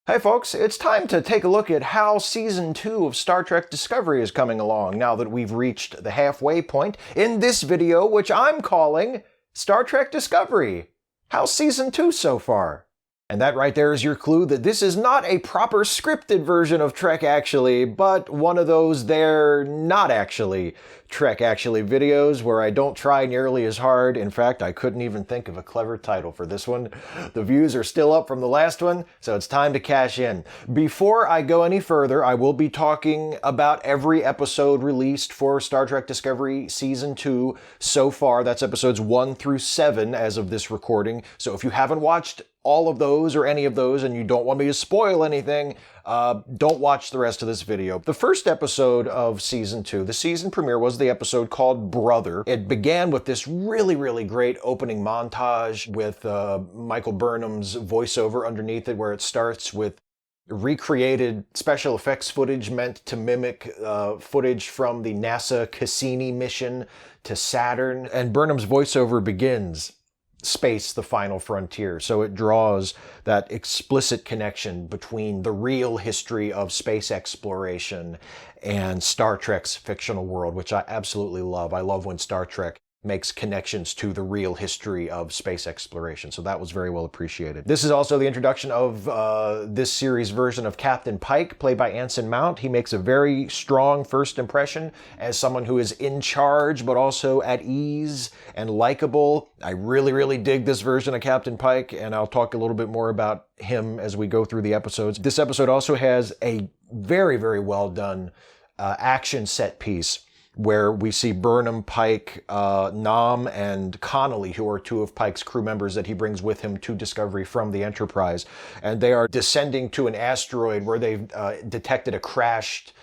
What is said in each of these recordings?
Hey folks, it's time to take a look at how Season 2 of Star Trek Discovery is coming along now that we've reached the halfway point in this video, which I'm calling Star Trek Discovery. How's Season 2 so far? And that right there is your clue that this is not a proper scripted version of Trek Actually, but one of those they're not actually Trek Actually videos where I don't try nearly as hard. In fact, I couldn't even think of a clever title for this one. The views are still up from the last one, so it's time to cash in. Before I go any further, I will be talking about every episode released for Star Trek Discovery Season 2 so far. That's episodes 1 through 7 as of this recording. So if you haven't watched all of those or any of those and you don't want me to spoil anything, don't watch the rest of this video. The first episode of Season 2, the season premiere, was the episode called Brother. It began with this really great opening montage with Michael Burnham's voiceover underneath it, where it starts with recreated special effects footage meant to mimic footage from the NASA Cassini mission to Saturn. And Burnham's voiceover begins, "Space, the final frontier." So it draws that explicit connection between the real history of space exploration and Star Trek's fictional world, which I absolutely love. I love when Star Trek makes connections to the real history of space exploration. So that was very well appreciated. This is also the introduction of this series version of Captain Pike, played by Ensign Mount. He makes a very strong first impression as someone who is in charge, but also at ease and likable. I really dig this version of Captain Pike, and I'll talk a little bit more about him as we go through the episodes. This episode also has a very well done action set piece, where we see Burnham, Pike, Nam, and Connolly, who are two of Pike's crew members that he brings with him to Discovery from the Enterprise. And they are descending to an asteroid where they've detected a crashed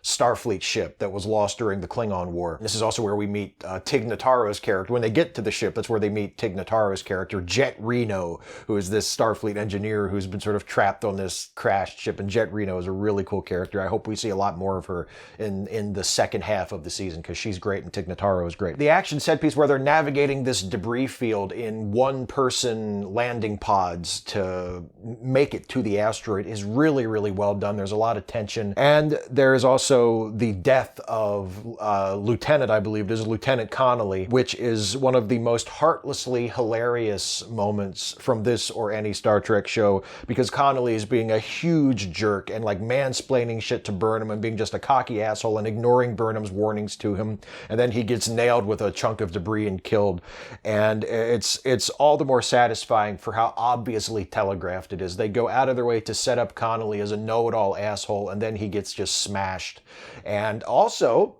Starfleet ship that was lost during the Klingon War. This is also where we meet Tig Notaro's character. When they get to the ship, that's where they meet Tig Notaro's character, Jet Reno, who is this Starfleet engineer who's been sort of trapped on this crashed ship. And Jet Reno is a really cool character. I hope we see a lot more of her in the second half of the season, because she's great and Tig Notaro is great. The action set piece where they're navigating this debris field in one-person landing pods to make it to the asteroid is really well done. There's a lot of tension. And there's also the death of Lieutenant, I believe it is, Lieutenant Connolly, which is one of the most heartlessly hilarious moments from this or any Star Trek show, because Connolly is being a huge jerk and like mansplaining shit to Burnham and being just a cocky asshole and ignoring Burnham's warnings to him. And then he gets nailed with a chunk of debris and killed. And it's all the more satisfying for how obviously telegraphed it is. They go out of their way to set up Connolly as a know-it-all asshole, and then he gets just smashed. And also,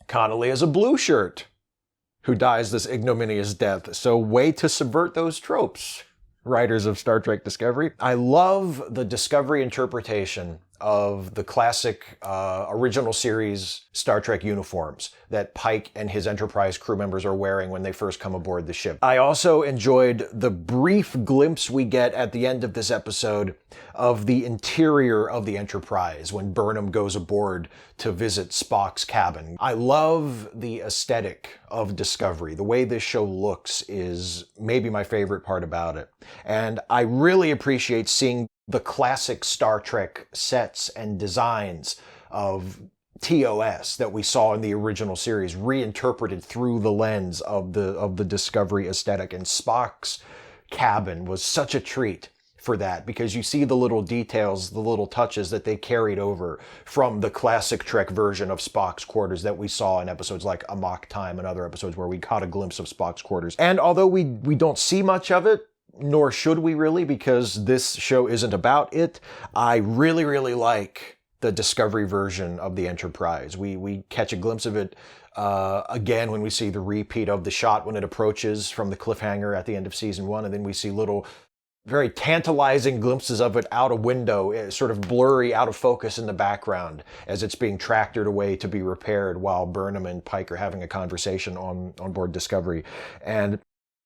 Connolly is a blue shirt who dies this ignominious death. So way to subvert those tropes, writers of Star Trek Discovery. I love the Discovery interpretation of the classic original series Star Trek uniforms that Pike and his Enterprise crew members are wearing when they first come aboard the ship. I also enjoyed the brief glimpse we get at the end of this episode of the interior of the Enterprise when Burnham goes aboard to visit Spock's cabin. I love the aesthetic of Discovery. The way this show looks is maybe my favorite part about it. And I really appreciate seeing the classic Star Trek sets and designs of TOS that we saw in the original series reinterpreted through the lens of the Discovery aesthetic. And Spock's cabin was such a treat for that, because you see the little details, the little touches that they carried over from the classic Trek version of Spock's quarters that we saw in episodes like Amok Time and other episodes where we caught a glimpse of Spock's quarters. And although we don't see much of it, nor should we really, because this show isn't about it, I really like the Discovery version of the Enterprise. We catch a glimpse of it again when we see the repeat of the shot when it approaches from the cliffhanger at the end of season 1, and then we see little very tantalizing glimpses of it out a window, sort of blurry, out of focus in the background as it's being tractored away to be repaired while Burnham and Pike are having a conversation on board Discovery. And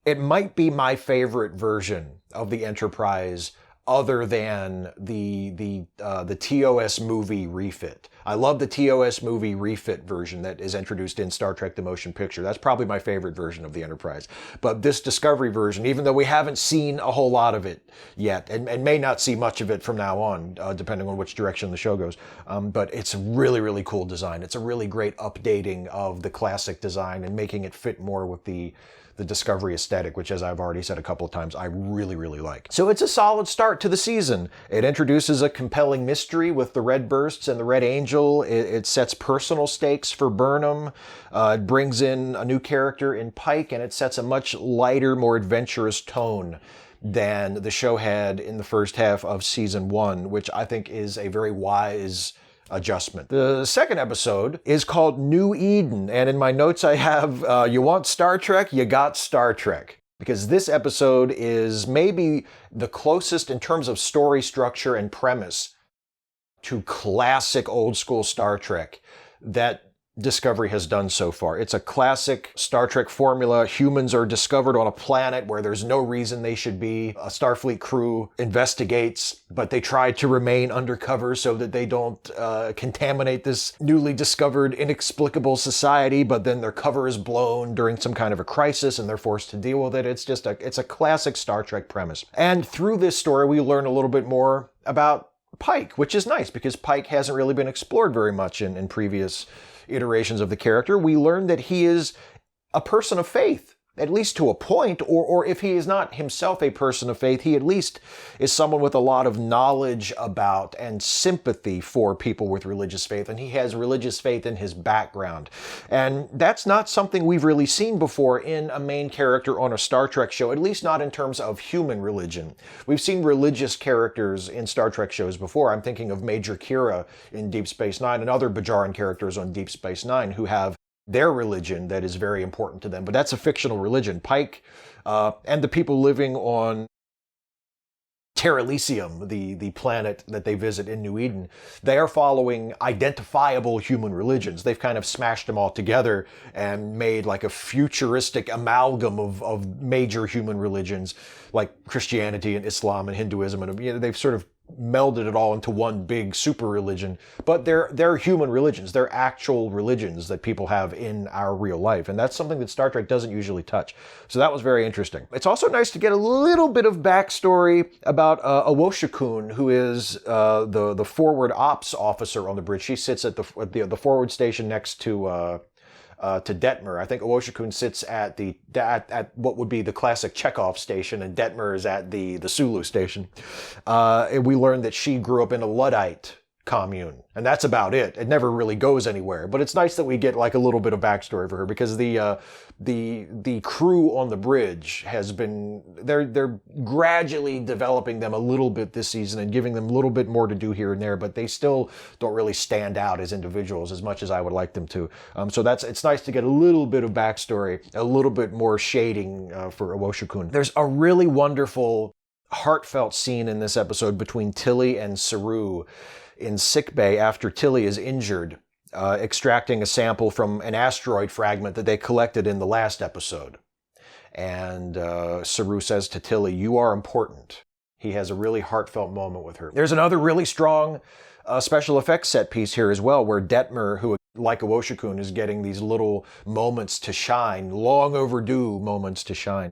it might be my favorite version of the Enterprise other than the TOS movie refit. I love the TOS movie refit version that is introduced in Star Trek The Motion Picture. That's probably my favorite version of the Enterprise. But this Discovery version, even though we haven't seen a whole lot of it yet, and may not see much of it from now on, depending on which direction the show goes, but it's a really, really cool design. It's a really great updating of the classic design and making it fit more with the Discovery aesthetic, which, as I've already said a couple of times, I really, really like. So it's a solid start to the season. It introduces a compelling mystery with the Red Bursts and the Red Angel. It sets personal stakes for Burnham. It brings in a new character in Pike, and it sets a much lighter, more adventurous tone than the show had in the first half of season 1, which I think is a very wise adjustment. The second episode is called New Eden, and in my notes I have, you want Star Trek, you got Star Trek. Because this episode is maybe the closest in terms of story structure and premise to classic old school Star Trek that Discovery has done so far. It's a classic Star Trek formula. Humans are discovered on a planet where there's no reason they should be. A Starfleet crew investigates, but they try to remain undercover so that they don't contaminate this newly discovered inexplicable society, but then their cover is blown during some kind of a crisis and they're forced to deal with it. It's a classic Star Trek premise. And through this story, we learn a little bit more about Pike, which is nice because Pike hasn't really been explored very much in previous iterations of the character. We learn that he is a person of faith, at least to a point, or if he is not himself a person of faith, he at least is someone with a lot of knowledge about and sympathy for people with religious faith, and he has religious faith in his background. And that's not something we've really seen before in a main character on a Star Trek show, at least not in terms of human religion. We've seen religious characters in Star Trek shows before. I'm thinking of Major Kira in Deep Space Nine and other Bajoran characters on Deep Space Nine who have their religion that is very important to them, but that's a fictional religion. Pike and the people living on Terra Elysium, the planet that they visit in New Eden, they are following identifiable human religions. They've kind of smashed them all together and made like a futuristic amalgam of major human religions like Christianity and Islam and Hinduism, and they've sort of melded it all into one big super religion, but they're human religions. They're actual religions that people have in our real life, and that's something that Star Trek doesn't usually touch. So that was very interesting. It's also nice to get a little bit of backstory about Owoshikun, who is the forward ops officer on the bridge. She sits at the forward station next to Detmer. I think Owoshikun sits at at what would be the classic Chekhov station, and Detmer is at the Sulu station. And we learned that she grew up in a Luddite commune, and that's about it. It never really goes anywhere, but it's nice that we get like a little bit of backstory for her, because the crew on the bridge has been, they're gradually developing them a little bit this season and giving them a little bit more to do here and there, but they still don't really stand out as individuals as much as I would like them to. So it's nice to get a little bit of backstory, a little bit more shading for Owoshikun. There's a really wonderful, heartfelt scene in this episode between Tilly and Saru in sickbay after Tilly is injured, extracting a sample from an asteroid fragment that they collected in the last episode. And Saru says to Tilly, "You are important." He has a really heartfelt moment with her. There's another really strong special effects set piece here as well, where Detmer, who, like Owoshikun, is getting these little moments to shine, long overdue moments to shine.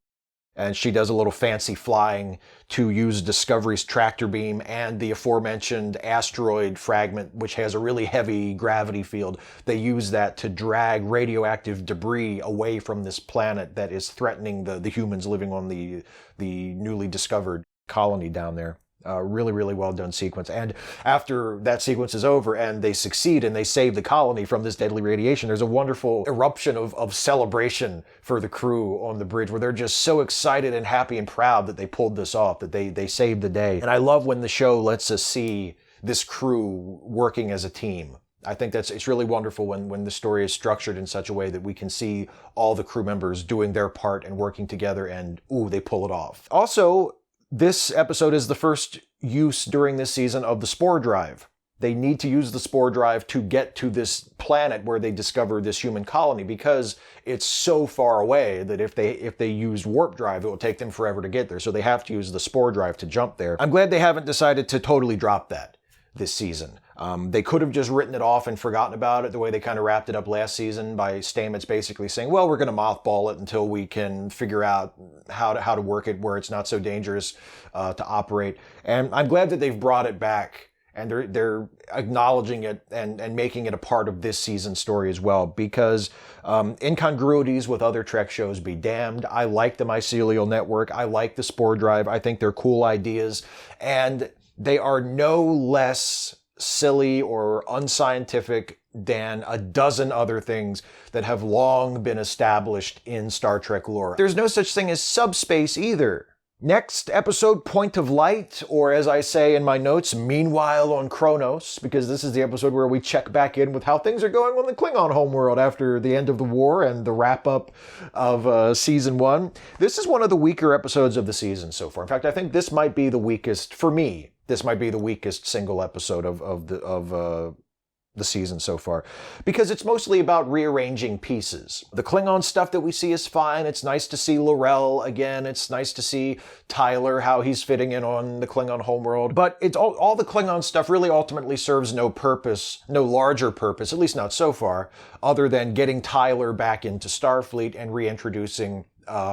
And she does a little fancy flying to use Discovery's tractor beam and the aforementioned asteroid fragment, which has a really heavy gravity field. They use that to drag radioactive debris away from this planet that is threatening the humans living on the newly discovered colony down there. Really, really well done sequence. And after that sequence is over and they succeed and they save the colony from this deadly radiation, there's a wonderful eruption of celebration for the crew on the bridge, where they're just so excited and happy and proud that they pulled this off, that they saved the day. And I love when the show lets us see this crew working as a team. I think it's really wonderful when the story is structured in such a way that we can see all the crew members doing their part and working together, and they pull it off. Also, this episode is the first use during this season of the spore drive. They need to use the spore drive to get to this planet where they discover this human colony, because it's so far away that if they use warp drive, it will take them forever to get there. So they have to use the spore drive to jump there. I'm glad they haven't decided to totally drop that this season. They could have just written it off and forgotten about it the way they kind of wrapped it up last season by Stamets basically saying, well, we're going to mothball it until we can figure out how to work it where it's not so dangerous to operate. And I'm glad that they've brought it back, and they're acknowledging it and making it a part of this season's story as well, because incongruities with other Trek shows be damned. I like the mycelial network. I like the spore drive. I think they're cool ideas, and they are no less silly or unscientific than a dozen other things that have long been established in Star Trek lore. There's no such thing as subspace either. Next episode, Point of Light, or as I say in my notes, Meanwhile on Kronos, because this is the episode where we check back in with how things are going on the Klingon homeworld after the end of the war and the wrap-up of Season 1. This is one of the weaker episodes of the season so far. In fact, I think this might be the weakest, for me, this might be the weakest single episode of the season so far, because it's mostly about rearranging pieces. The Klingon stuff that we see is fine. It's nice to see L'Rell again. It's nice to see Tyler, how he's fitting in on the Klingon homeworld. But it's all the Klingon stuff really ultimately serves no purpose, no larger purpose, at least not so far, other than getting Tyler back into Starfleet and reintroducing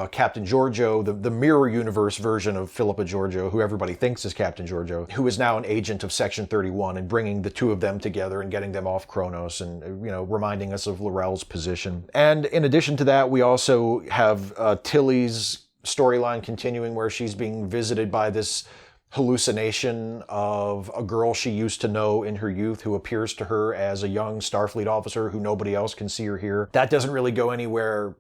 Captain Georgiou, the mirror universe version of Philippa Georgiou, who everybody thinks is Captain Georgiou, who is now an agent of Section 31, and bringing the two of them together and getting them off Kronos and, reminding us of L'Rell's position. And in addition to that, we also have Tilly's storyline continuing, where she's being visited by this hallucination of a girl she used to know in her youth who appears to her as a young Starfleet officer who nobody else can see or hear. That doesn't really go anywhere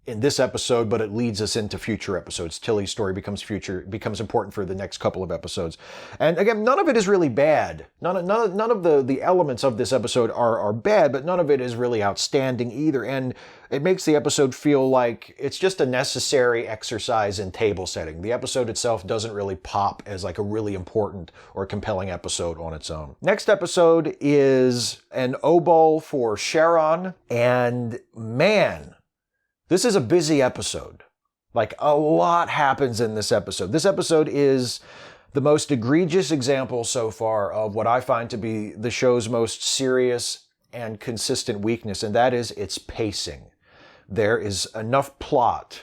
in this episode, but it leads us into future episodes. Tilly's story becomes important for the next couple of episodes. And again, none of it is really bad. None of the elements of this episode are bad, but none of it is really outstanding either. And it makes the episode feel like it's just a necessary exercise in table setting. The episode itself doesn't really pop as like a really important or compelling episode on its own. Next episode is an oboe for Sharon, and man, this is a busy episode. Like, a lot happens in this episode. This episode is the most egregious example so far of what I find to be the show's most serious and consistent weakness, and that is its pacing. There is enough plot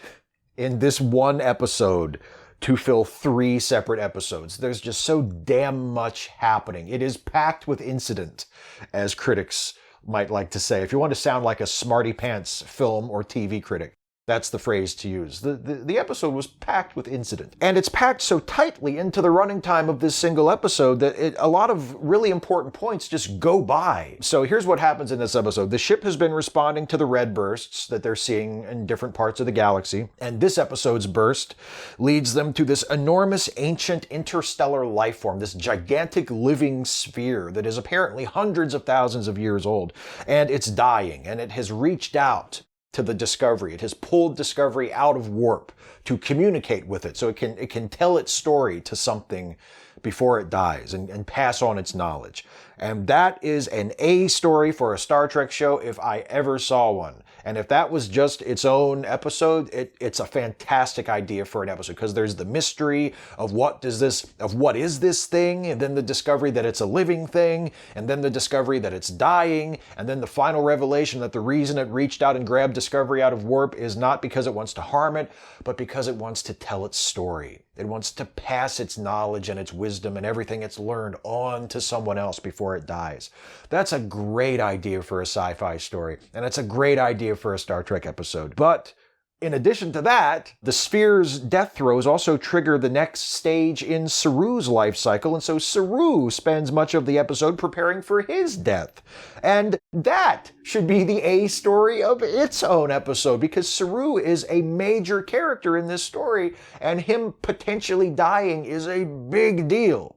in this one episode to fill 3 separate episodes. There's just so damn much happening. It is packed with incident, as critics might like to say. If you want to sound like a smarty pants film or TV critic, that's the phrase to use. The episode was packed with incident. And it's packed so tightly into the running time of this single episode that a lot of really important points just go by. So here's what happens in this episode. The ship has been responding to the red bursts that they're seeing in different parts of the galaxy. And this episode's burst leads them to this enormous ancient interstellar life form, this gigantic living sphere that is apparently hundreds of thousands of years old. And it's dying, and it has reached out to the Discovery. It has pulled Discovery out of warp to communicate with it, so it can tell its story to something before it dies and pass on its knowledge. And that is an A story for a Star Trek show if I ever saw one. And if that was just its own episode, it's a fantastic idea for an episode, because there's the mystery of what is this thing, and then the discovery that it's a living thing, and then the discovery that it's dying, and then the final revelation that the reason it reached out and grabbed Discovery out of warp is not because it wants to harm it, but because it wants to tell its story. It wants to pass its knowledge and its wisdom and everything it's learned on to someone else before it dies. That's a great idea for a sci-fi story, and it's a great idea for a Star Trek episode. But in addition to that, the sphere's death throes also trigger the next stage in Saru's life cycle, and so Saru spends much of the episode preparing for his death. And that should be the A story of its own episode, because Saru is a major character in this story, and him potentially dying is a big deal.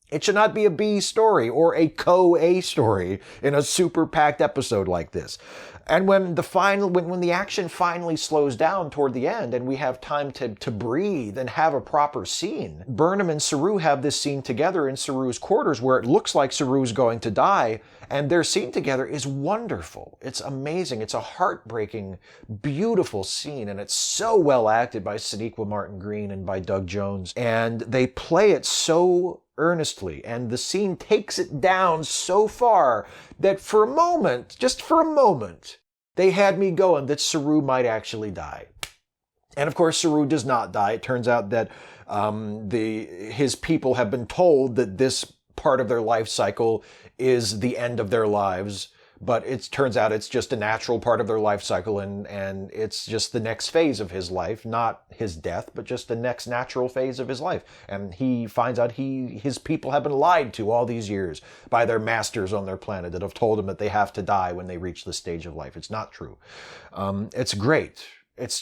It should not be a B story or a co-A story in a super packed episode like this. And when the action finally slows down toward the end and we have time to breathe and have a proper scene, Burnham and Saru have this scene together in Saru's quarters where it looks like Saru's going to die, and their scene together is wonderful. It's amazing. It's a heartbreaking, beautiful scene, and it's so well acted by Sonequa Martin Green and by Doug Jones. And they play it so earnestly, and the scene takes it down so far that for a moment, just for a moment, they had me going that Saru might actually die. And of course, Saru does not die. It turns out that his people have been told that this part of their life cycle is the end of their lives, but it turns out it's just a natural part of their life cycle, and it's just the next phase of his life, not his death, but just the next natural phase of his life. And he finds out his people have been lied to all these years by their masters on their planet that have told him that they have to die when they reach this stage of life. It's not true. It's great. It's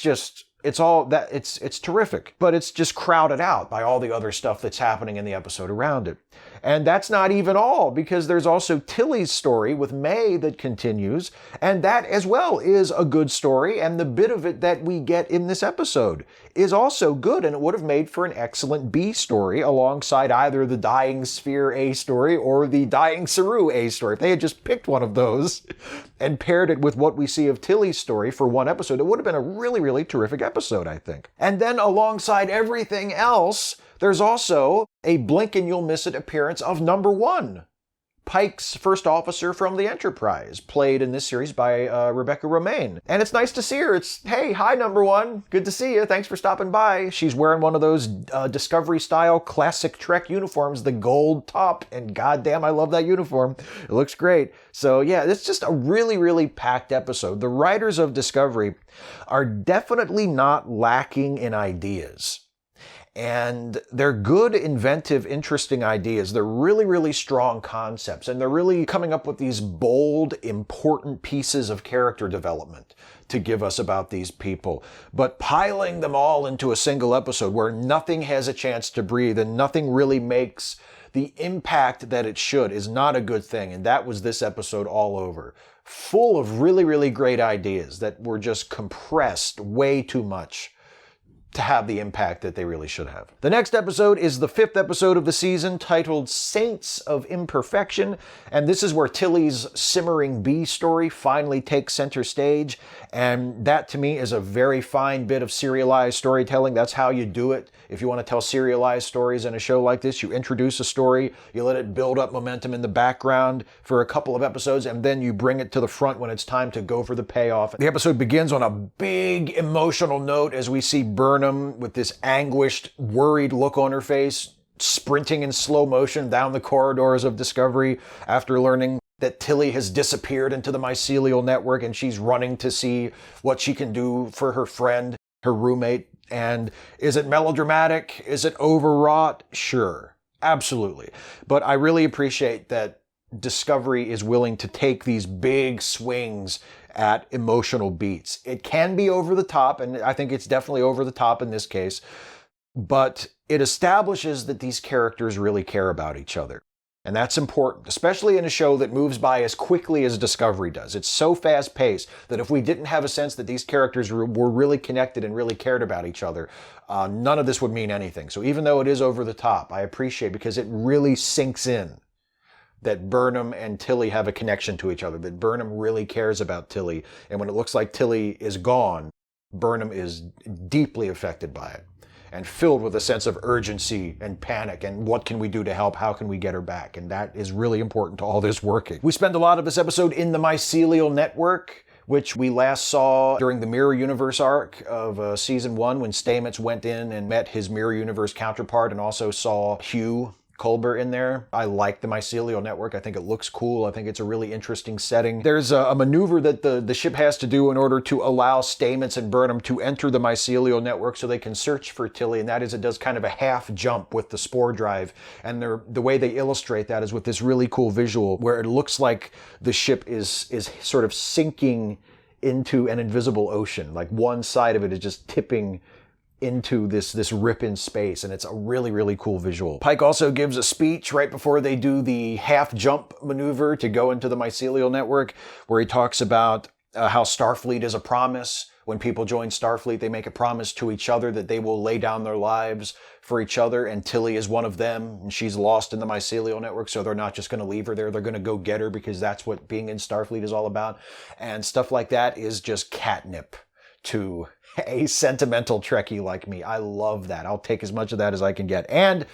terrific, but it's just crowded out by all the other stuff that's happening in the episode around it. And that's not even all, because there's also Tilly's story with May that continues, and that as well is a good story, and the bit of it that we get in this episode is also good, and it would have made for an excellent B story alongside either the Dying Sphere A story or the Dying Saru A story. If they had just picked one of those and paired it with what we see of Tilly's story for one episode, it would have been a really, really terrific episode, I think. And then alongside everything else, there's also a blink and you'll miss it appearance of Number One, Pike's first officer from the Enterprise, played in this series by Rebecca Romaine. And it's nice to see her. Hey, hi, Number One. Good to see you. Thanks for stopping by. She's wearing one of those Discovery-style classic Trek uniforms, the gold top, and goddamn, I love that uniform. It looks great. So yeah, it's just a really, really packed episode. The writers of Discovery are definitely not lacking in ideas. And they're good, inventive, interesting ideas. They're really, really strong concepts. And they're really coming up with these bold, important pieces of character development to give us about these people. But piling them all into a single episode where nothing has a chance to breathe and nothing really makes the impact that it should is not a good thing. And that was this episode all over. Full of really, really great ideas that were just compressed way too much to have the impact that they really should have. The next episode is the 5th episode of the season, titled Saints of Imperfection, and this is where Tilly's simmering B story finally takes center stage, and that to me is a very fine bit of serialized storytelling. That's how you do it. If you want to tell serialized stories in a show like this, you introduce a story, you let it build up momentum in the background for a couple of episodes, and then you bring it to the front when it's time to go for the payoff. The episode begins on a big emotional note as we see Burnham with this anguished, worried look on her face, sprinting in slow motion down the corridors of Discovery after learning that Tilly has disappeared into the mycelial network, and she's running to see what she can do for her friend, her roommate. And is it melodramatic? Is it overwrought? Sure, absolutely. But I really appreciate that Discovery is willing to take these big swings at emotional beats. It can be over the top, and I think it's definitely over the top in this case, but it establishes that these characters really care about each other. And that's important, especially in a show that moves by as quickly as Discovery does. It's so fast-paced that if we didn't have a sense that these characters were really connected and really cared about each other, none of this would mean anything. So even though it is over the top, I appreciate it because it really sinks in that Burnham and Tilly have a connection to each other, that Burnham really cares about Tilly. And when it looks like Tilly is gone, Burnham is deeply affected by it and filled with a sense of urgency and panic and what can we do to help? How can we get her back? And that is really important to all this working. We spend a lot of this episode in the mycelial network, which we last saw during the Mirror Universe arc of Season 1 when Stamets went in and met his Mirror Universe counterpart and also saw Hugh Culber in there. I like the mycelial network. I think it looks cool. I think it's a really interesting setting. There's a maneuver that the ship has to do in order to allow Stamets and Burnham to enter the mycelial network so they can search for Tilly, and that is it does kind of a half jump with the spore drive. And the way they illustrate that is with this really cool visual where it looks like the ship is sort of sinking into an invisible ocean. Like one side of it is just tipping into this rip in space, and it's a really, really cool visual. Pike also gives a speech right before they do the half jump maneuver to go into the mycelial network, where he talks about how Starfleet is a promise. When people join Starfleet, they make a promise to each other that they will lay down their lives for each other, and Tilly is one of them, and she's lost in the mycelial network, so they're not just going to leave her there, they're going to go get her, because that's what being in Starfleet is all about. And stuff like that is just catnip to a sentimental Trekkie like me. I love that. I'll take as much of that as I can get. And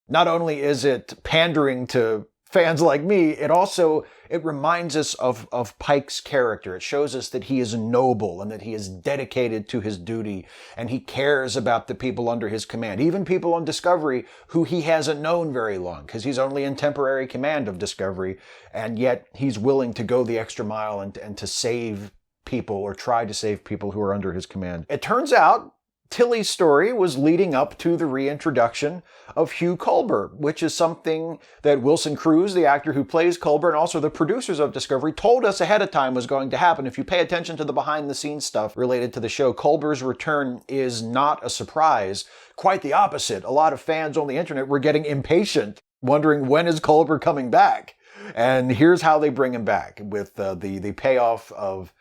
not only is it pandering to fans like me, it reminds us of Pike's character. It shows us that he is noble and that he is dedicated to his duty, and he cares about the people under his command, even people on Discovery who he hasn't known very long, because he's only in temporary command of Discovery, and yet he's willing to go the extra mile and to save people, or try to save people who are under his command. It turns out Tilly's story was leading up to the reintroduction of Hugh Culber, which is something that Wilson Cruz, the actor who plays Culber, and also the producers of Discovery, told us ahead of time was going to happen. If you pay attention to the behind-the-scenes stuff related to the show, Culber's return is not a surprise. Quite the opposite. A lot of fans on the internet were getting impatient, wondering when is Culber coming back? And here's how they bring him back, with the payoff of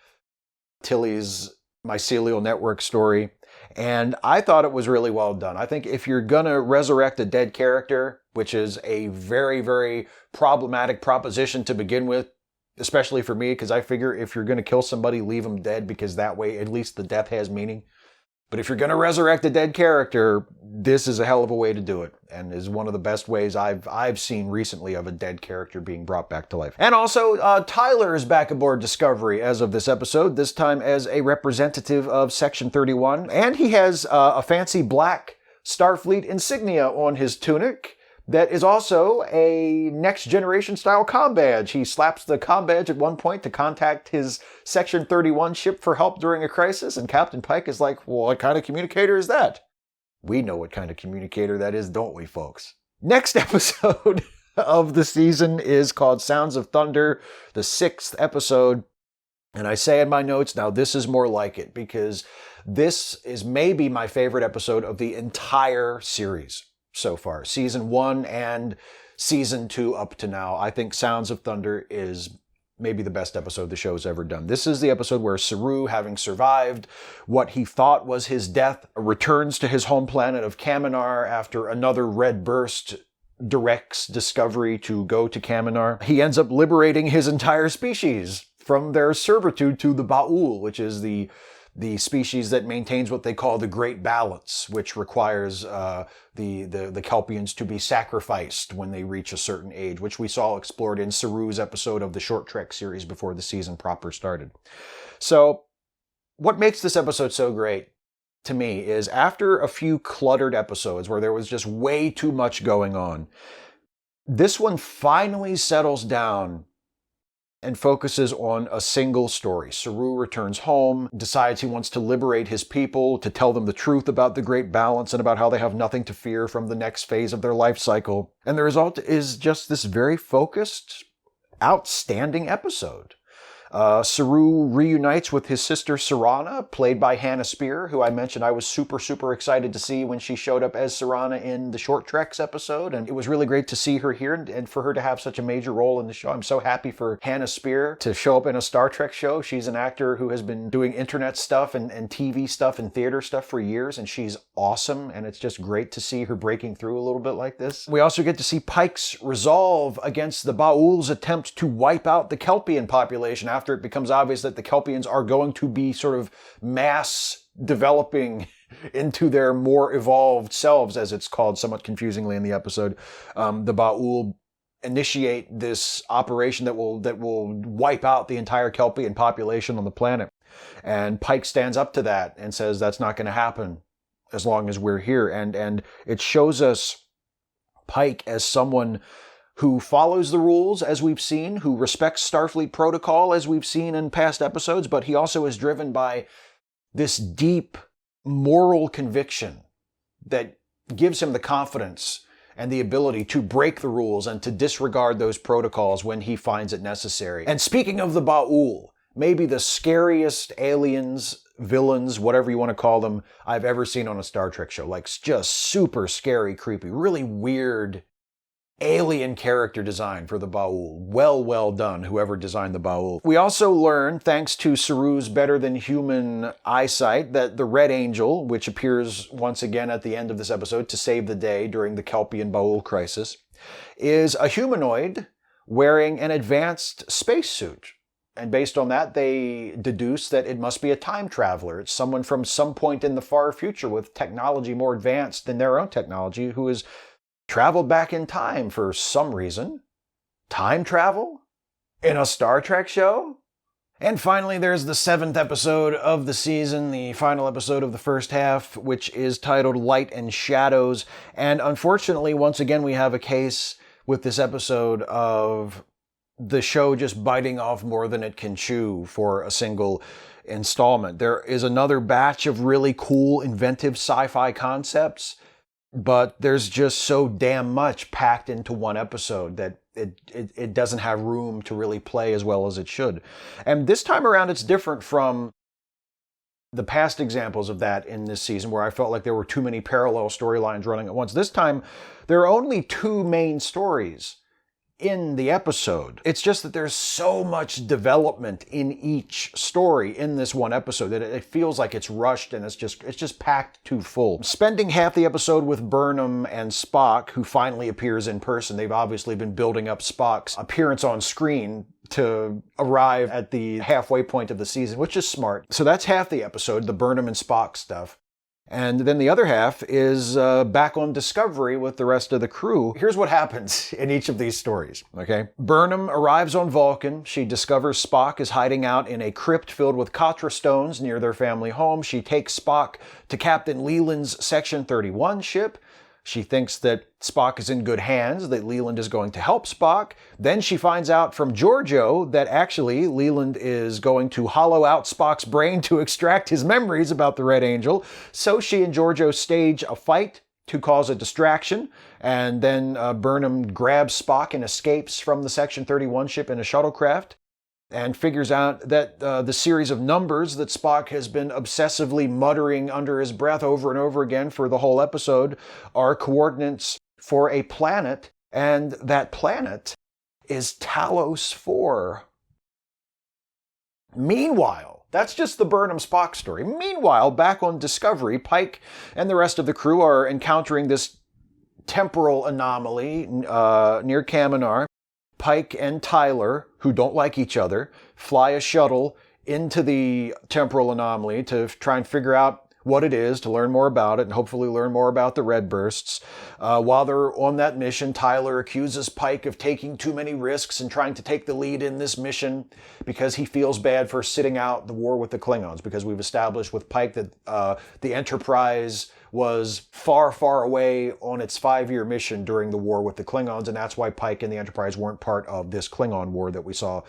Tilly's mycelial network story. And I thought it was really well done. I think if you're gonna resurrect a dead character, which is a very, very problematic proposition to begin with, especially for me, because I figure if you're gonna kill somebody, leave them dead, because that way at least the death has meaning. But if you're going to resurrect a dead character, this is a hell of a way to do it, and is one of the best ways I've seen recently of a dead character being brought back to life. And also, Tyler is back aboard Discovery as of this episode, this time as a representative of Section 31, and he has a fancy black Starfleet insignia on his tunic that is also a Next Generation style comm badge. He slaps the comm badge at one point to contact his Section 31 ship for help during a crisis, and Captain Pike is like, well, what kind of communicator is that? We know what kind of communicator that is, don't we, folks? Next episode of the season is called Sounds of Thunder, the 6th episode. And I say in my notes, now this is more like it, because this is maybe my favorite episode of the entire series so far. Season 1 and Season 2 up to now. I think Sounds of Thunder is maybe the best episode the show's ever done. This is the episode where Saru, having survived what he thought was his death, returns to his home planet of Kaminar after another red burst directs Discovery to go to Kaminar. He ends up liberating his entire species from their servitude to the Ba'ul, which is the species that maintains what they call the Great Balance, which requires the Kelpians to be sacrificed when they reach a certain age, which we saw explored in Saru's episode of the Short Trek series before the season proper started. So, what makes this episode so great to me is after a few cluttered episodes where there was just way too much going on, this one finally settles down and focuses on a single story. Saru returns home, decides he wants to liberate his people, to tell them the truth about the Great Balance and about how they have nothing to fear from the next phase of their life cycle. And the result is just this very focused, outstanding episode. Saru reunites with his sister Sarana, played by Hannah Spear, who I mentioned I was super, super excited to see when she showed up as Sarana in the Short Treks episode. And it was really great to see her here and for her to have such a major role in the show. I'm so happy for Hannah Spear to show up in a Star Trek show. She's an actor who has been doing internet stuff and TV stuff and theater stuff for years, and she's awesome. And it's just great to see her breaking through a little bit like this. We also get to see Pike's resolve against the Ba'ul's attempt to wipe out the Kelpian population after it becomes obvious that the Kelpians are going to be sort of mass developing into their more evolved selves, as it's called somewhat confusingly in the episode. The Ba'ul initiate this operation that will wipe out the entire Kelpian population on the planet. And Pike stands up to that and says that's not going to happen as long as we're here. And it shows us Pike as someone who follows the rules, as we've seen, who respects Starfleet protocol, as we've seen in past episodes, but he also is driven by this deep moral conviction that gives him the confidence and the ability to break the rules and to disregard those protocols when he finds it necessary. And speaking of the Ba'ul, maybe the scariest aliens villains, whatever you want to call them, I've ever seen on a Star Trek show. Like, just super scary, creepy, really weird alien character design for the Baul. Well done, whoever designed the Baul. We also learn, thanks to Saru's better-than-human eyesight, that the Red Angel, which appears once again at the end of this episode to save the day during the Kelpian Baul crisis, is a humanoid wearing an advanced spacesuit. And based on that, they deduce that it must be a time traveler. It's someone from some point in the far future with technology more advanced than their own technology who has traveled back in time for some reason. Time travel? In a Star Trek show? And finally, there's the 7th episode of the season, the final episode of the first half, which is titled Light and Shadows. And unfortunately, once again, we have a case with this episode of the show just biting off more than it can chew for a single installment. There is another batch of really cool, inventive sci-fi concepts, but there's just so damn much packed into one episode that it doesn't have room to really play as well as it should. And this time around, it's different from the past examples of that in this season, where I felt like there were too many parallel storylines running at once. This time, there are only 2 main stories in the episode. It's just that there's so much development in each story in this one episode that it feels like it's rushed and it's just packed too full. Spending half the episode with Burnham and Spock, who finally appears in person. They've obviously been building up Spock's appearance on screen to arrive at the halfway point of the season, which is smart. So that's half the episode, the Burnham and Spock stuff. And then the other half is back on Discovery with the rest of the crew. Here's what happens in each of these stories, okay? Burnham arrives on Vulcan. She discovers Spock is hiding out in a crypt filled with Katra stones near their family home. She takes Spock to Captain Leland's Section 31 ship. She thinks that Spock is in good hands, that Leland is going to help Spock. Then she finds out from Giorgio that actually Leland is going to hollow out Spock's brain to extract his memories about the Red Angel. So she and Giorgio stage a fight to cause a distraction, and then Burnham grabs Spock and escapes from the Section 31 ship in a shuttlecraft, and figures out that the series of numbers that Spock has been obsessively muttering under his breath over and over again for the whole episode are coordinates for a planet, and that planet is Talos 4. Meanwhile, that's just the Burnham-Spock story. Meanwhile, back on Discovery, Pike and the rest of the crew are encountering this temporal anomaly near Kaminar. Pike and Tyler, who don't like each other, fly a shuttle into the temporal anomaly to try and figure out what it is, to learn more about it, and hopefully learn more about the red bursts. While they're on that mission, Tyler accuses Pike of taking too many risks and trying to take the lead in this mission because he feels bad for sitting out the war with the Klingons, because we've established with Pike that the Enterprise was far away on its 5-year mission during the war with the Klingons, and that's why Pike and the Enterprise weren't part of this Klingon war that we saw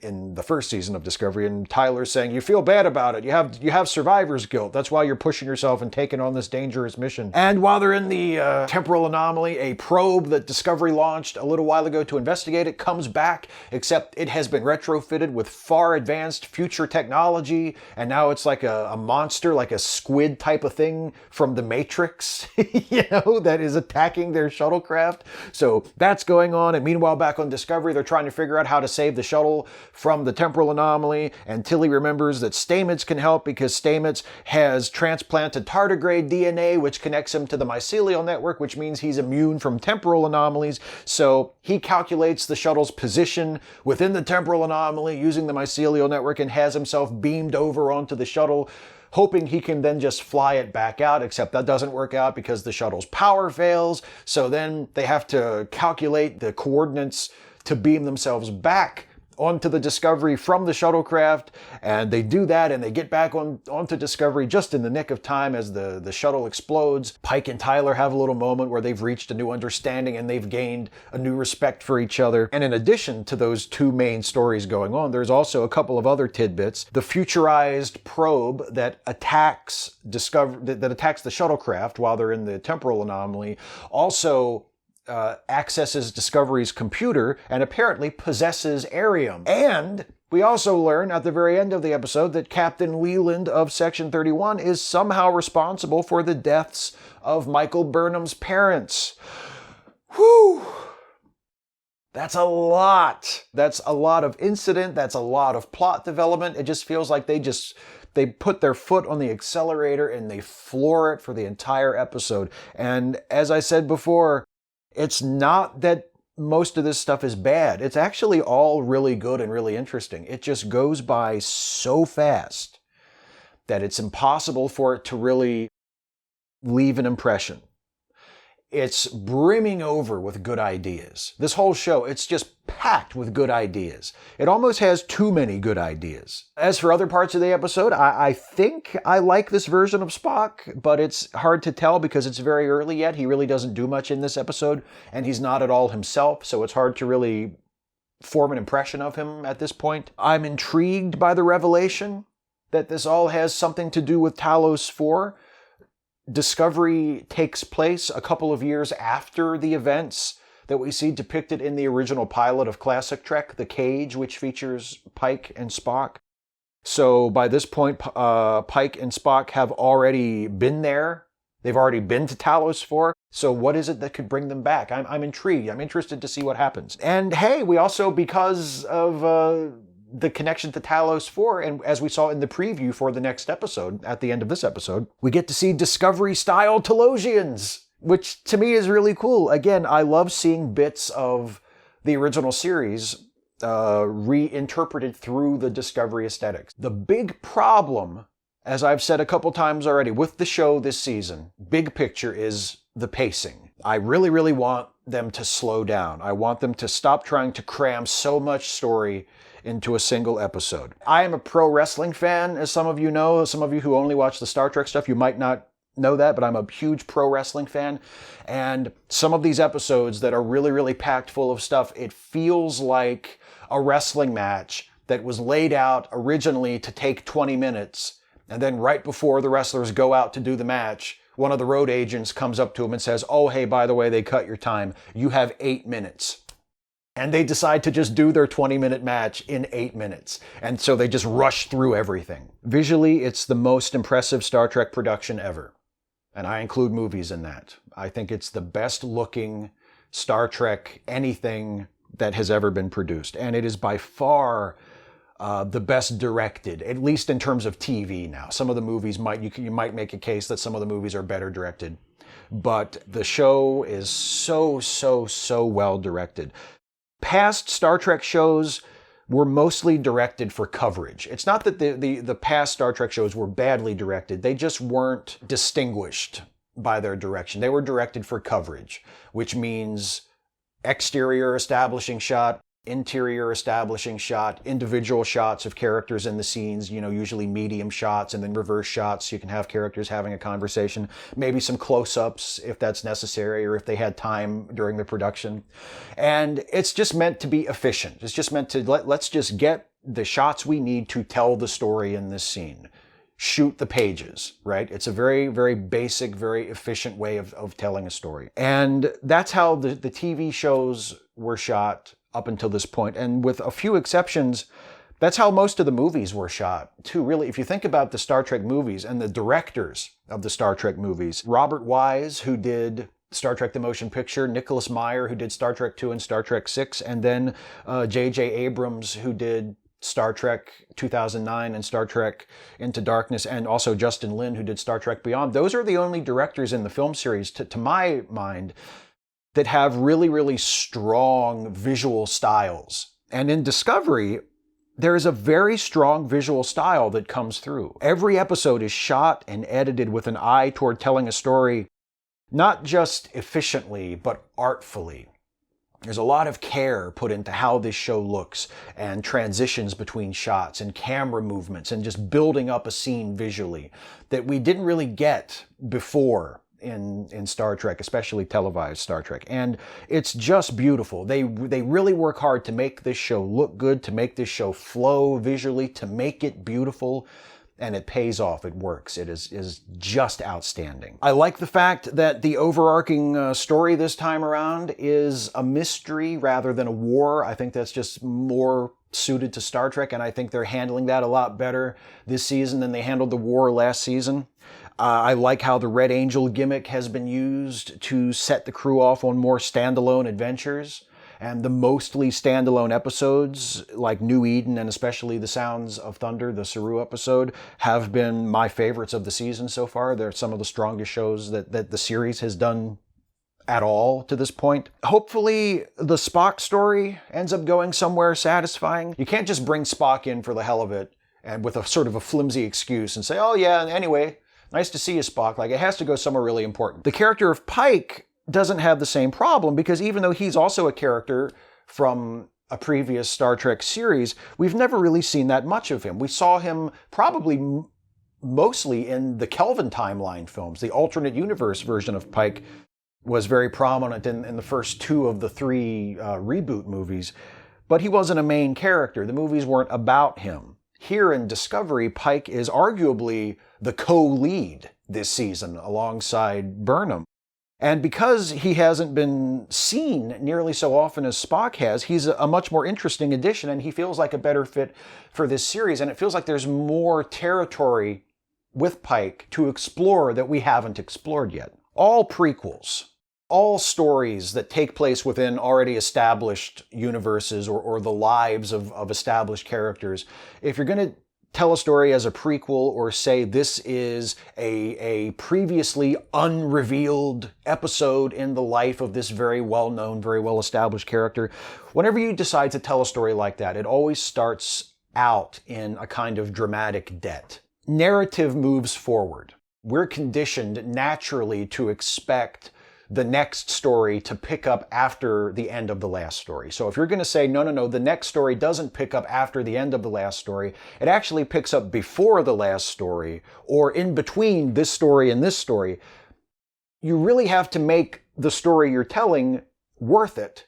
in the first season of Discovery. And Tyler's saying, you feel bad about it. You have survivor's guilt. That's why you're pushing yourself and taking on this dangerous mission. And while they're in the temporal anomaly, a probe that Discovery launched a little while ago to investigate it comes back, except it has been retrofitted with far advanced future technology, and now it's like a monster, like a squid type of thing from the Matrix, that is attacking their shuttlecraft. So that's going on. And meanwhile, back on Discovery, they're trying to figure out how to save the shuttle from the temporal anomaly, and Tilly remembers that Stamets can help because Stamets has transplanted tardigrade DNA, which connects him to the mycelial network, which means he's immune from temporal anomalies. So he calculates the shuttle's position within the temporal anomaly using the mycelial network and has himself beamed over onto the shuttle, hoping he can then just fly it back out, except that doesn't work out because the shuttle's power fails. So then they have to calculate the coordinates to beam themselves back onto the Discovery from the shuttlecraft, and they do that, and they get back onto Discovery just in the nick of time as the shuttle explodes. Pike and Tyler have a little moment where they've reached a new understanding and they've gained a new respect for each other. And in addition to those 2 main stories going on, there's also a couple of other tidbits. The futurized probe that attacks the shuttlecraft while they're in the temporal anomaly also accesses Discovery's computer and apparently possesses Arium. And We also learn at the very end of the episode that Captain Leland of Section 31 is somehow responsible for the deaths of Michael Burnham's parents. Whew! That's a lot. That's a lot of incident. That's a lot of plot development. It just feels like they put their foot on the accelerator and they floor it for the entire episode. And as I said before, it's not that most of this stuff is bad. It's actually all really good and really interesting. It just goes by so fast that it's impossible for it to really leave an impression. It's brimming over with good ideas. This whole show, it's just packed with good ideas. It almost has too many good ideas. As for other parts of the episode, I think I like this version of Spock, but it's hard to tell because it's very early yet. He really doesn't do much in this episode, and he's not at all himself, so it's hard to really form an impression of him at this point. I'm intrigued by the revelation that this all has something to do with Talos 4. Discovery takes place a couple of years after the events that we see depicted in the original pilot of classic Trek, The Cage, which features Pike and Spock. So by this point, Pike and Spock have already been there. They've already been to Talos 4. So what is it that could bring them back? I'm intrigued. I'm interested to see what happens. And hey, we also, because of the connection to Talos 4, and as we saw in the preview for the next episode, at the end of this episode, we get to see Discovery-style Talosians, which to me is really cool. Again, I love seeing bits of the original series reinterpreted through the Discovery aesthetics. The big problem, as I've said a couple times already, with the show this season, big picture, is the pacing. I really, really want them to slow down. I want them to stop trying to cram so much story into a single episode. I am a pro wrestling fan, as some of you know. Some of you who only watch the Star Trek stuff, you might not know that, but I'm a huge pro wrestling fan. And some of these episodes that are really, really packed full of stuff, it feels like a wrestling match that was laid out originally to take 20 minutes. And then right before the wrestlers go out to do the match, one of the road agents comes up to them and says, "Oh, hey, by the way, they cut your time. You have 8 minutes." And they decide to just do their 20-minute match in 8 minutes. And so they just rush through everything. Visually, it's the most impressive Star Trek production ever. And I include movies in that. I think it's the best looking Star Trek anything that has ever been produced. And it is by far the best directed, at least in terms of TV now. Some of the movies you might make a case that some of the movies are better directed. But the show is so well directed. Past Star Trek shows were mostly directed for coverage. It's not that the past Star Trek shows were badly directed. They just weren't distinguished by their direction. They were directed for coverage, which means exterior establishing shot, interior establishing shot, individual shots of characters in the scenes, usually medium shots, and then reverse shots so you can have characters having a conversation, maybe some close-ups if that's necessary or if they had time during the production. And it's just meant to be efficient. It's just meant to let's just get the shots we need to tell the story in this scene. Shoot the pages, right? It's a very, very basic, very efficient way of telling a story. And that's how the TV shows were shot up until this point. And with a few exceptions, that's how most of the movies were shot too. Really, if you think about the Star Trek movies and the directors of the Star Trek movies, Robert Wise, who did Star Trek The Motion Picture, Nicholas Meyer, who did Star Trek II and Star Trek VI, and then J.J. Abrams, who did Star Trek 2009 and Star Trek Into Darkness, and also Justin Lin, who did Star Trek Beyond. Those are the only directors in the film series, to my mind, that have really, really strong visual styles. And in Discovery, there is a very strong visual style that comes through. Every episode is shot and edited with an eye toward telling a story, not just efficiently, but artfully. There's a lot of care put into how this show looks and transitions between shots and camera movements and just building up a scene visually that we didn't really get before in Star Trek, especially televised Star Trek. And it's just beautiful. They really work hard to make this show look good, to make this show flow visually, to make it beautiful. And it pays off. It works. It is just outstanding. I like the fact that the overarching story this time around is a mystery rather than a war. I think that's just more suited to Star Trek, and I think they're handling that a lot better this season than they handled the war last season. I like how the Red Angel gimmick has been used to set the crew off on more standalone adventures. And the mostly standalone episodes, like New Eden and especially The Sounds of Thunder, the Saru episode, have been my favorites of the season so far. They're some of the strongest shows that the series has done at all to this point. Hopefully the Spock story ends up going somewhere satisfying. You can't just bring Spock in for the hell of it and with a sort of a flimsy excuse and say, oh yeah, anyway, nice to see you, Spock. Like, it has to go somewhere really important. The character of Pike doesn't have the same problem, because even though he's also a character from a previous Star Trek series, we've never really seen that much of him. We saw him probably mostly in the Kelvin timeline films. The alternate universe version of Pike was very prominent in the first 2 of the 3 reboot movies, but he wasn't a main character. The movies weren't about him. Here in Discovery, Pike is arguably the co-lead this season alongside Burnham. And because he hasn't been seen nearly so often as Spock has, he's a much more interesting addition, and he feels like a better fit for this series. And it feels like there's more territory with Pike to explore that we haven't explored yet. All prequels, all stories that take place within already established universes or the lives of established characters, if you're going to tell a story as a prequel, or say this is a previously unrevealed episode in the life of this very well-known, very well-established character, whenever you decide to tell a story like that, it always starts out in a kind of dramatic debt. Narrative moves forward. We're conditioned naturally to expect the next story to pick up after the end of the last story. So if you're going to say, no, the next story doesn't pick up after the end of the last story, it actually picks up before the last story, or in between this story and this story, you really have to make the story you're telling worth it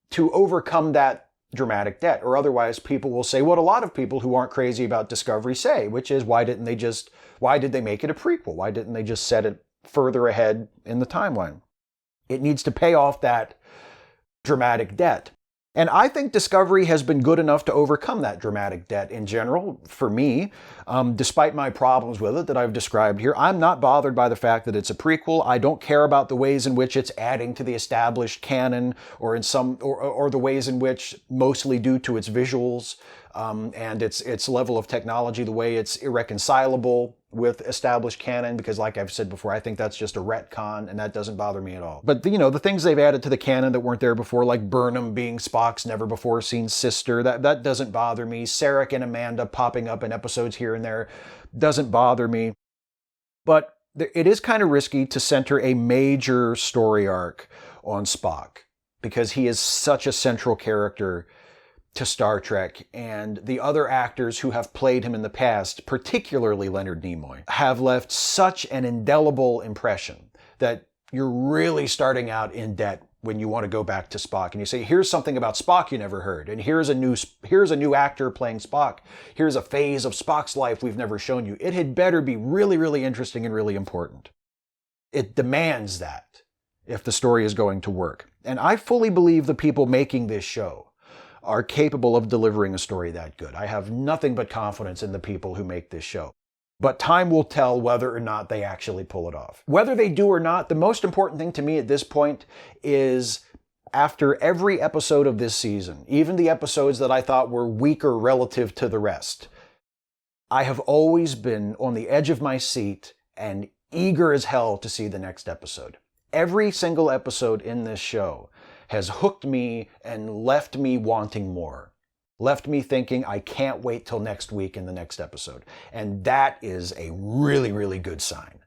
to overcome that dramatic debt. Or otherwise people will say what a lot of people who aren't crazy about Discovery say, which is, why did they make it a prequel? Why didn't they just set it further ahead in the timeline? It needs to pay off that dramatic debt. And I think Discovery has been good enough to overcome that dramatic debt in general, for me. Despite my problems with it that I've described here, I'm not bothered by the fact that it's a prequel. I don't care about the ways in which it's adding to the established canon, or the ways in which, mostly due to its visuals and its level of technology, the way it's irreconcilable with established canon, because like I've said before, I think that's just a retcon, and that doesn't bother me at all. But the things they've added to the canon that weren't there before, like Burnham being Spock's never-before-seen sister, that doesn't bother me. Sarek and Amanda popping up in episodes here and there doesn't bother me. But it is kind of risky to center a major story arc on Spock, because he is such a central character to Star Trek, and the other actors who have played him in the past, particularly Leonard Nimoy, have left such an indelible impression that you're really starting out in debt when you want to go back to Spock and you say, here's something about Spock you never heard, and here's a new actor playing Spock. Here's a phase of Spock's life we've never shown you. It had better be really, really interesting and really important. It demands that if the story is going to work. And I fully believe the people making this show are capable of delivering a story that good. I have nothing but confidence in the people who make this show. But time will tell whether or not they actually pull it off. Whether they do or not, the most important thing to me at this point is, after every episode of this season, even the episodes that I thought were weaker relative to the rest, I have always been on the edge of my seat and eager as hell to see the next episode. Every single episode in this show has hooked me and left me wanting more. Left me thinking, I can't wait till next week in the next episode. And that is a really, really good sign.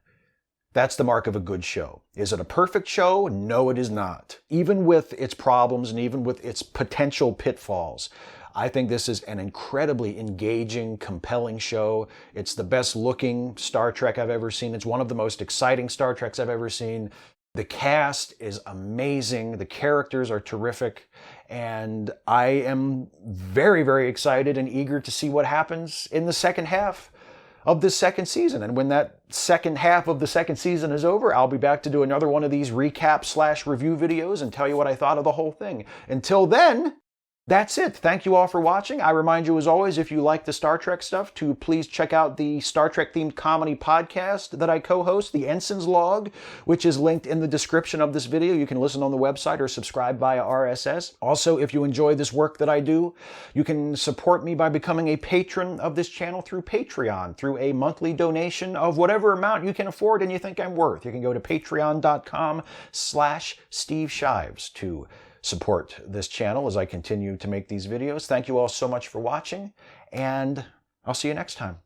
That's the mark of a good show. Is it a perfect show? No, it is not. Even with its problems and even with its potential pitfalls, I think this is an incredibly engaging, compelling show. It's the best looking Star Trek I've ever seen. It's one of the most exciting Star Treks I've ever seen. The cast is amazing. The characters are terrific. And I am very, very excited and eager to see what happens in the second half of this second season. And when that second half of the second season is over, I'll be back to do another one of these recap/review videos and tell you what I thought of the whole thing. Until then, That's it. Thank you all for watching. I remind you, as always, if you like the Star Trek stuff, to please check out the Star Trek-themed comedy podcast that I co-host, The Ensign's Log, which is linked in the description of this video. You can listen on the website or subscribe via RSS. Also, if you enjoy this work that I do, you can support me by becoming a patron of this channel through Patreon, through a monthly donation of whatever amount you can afford and you think I'm worth. You can go to patreon.com/Steve Shives to support this channel as I continue to make these videos. Thank you all so much for watching, and I'll see you next time.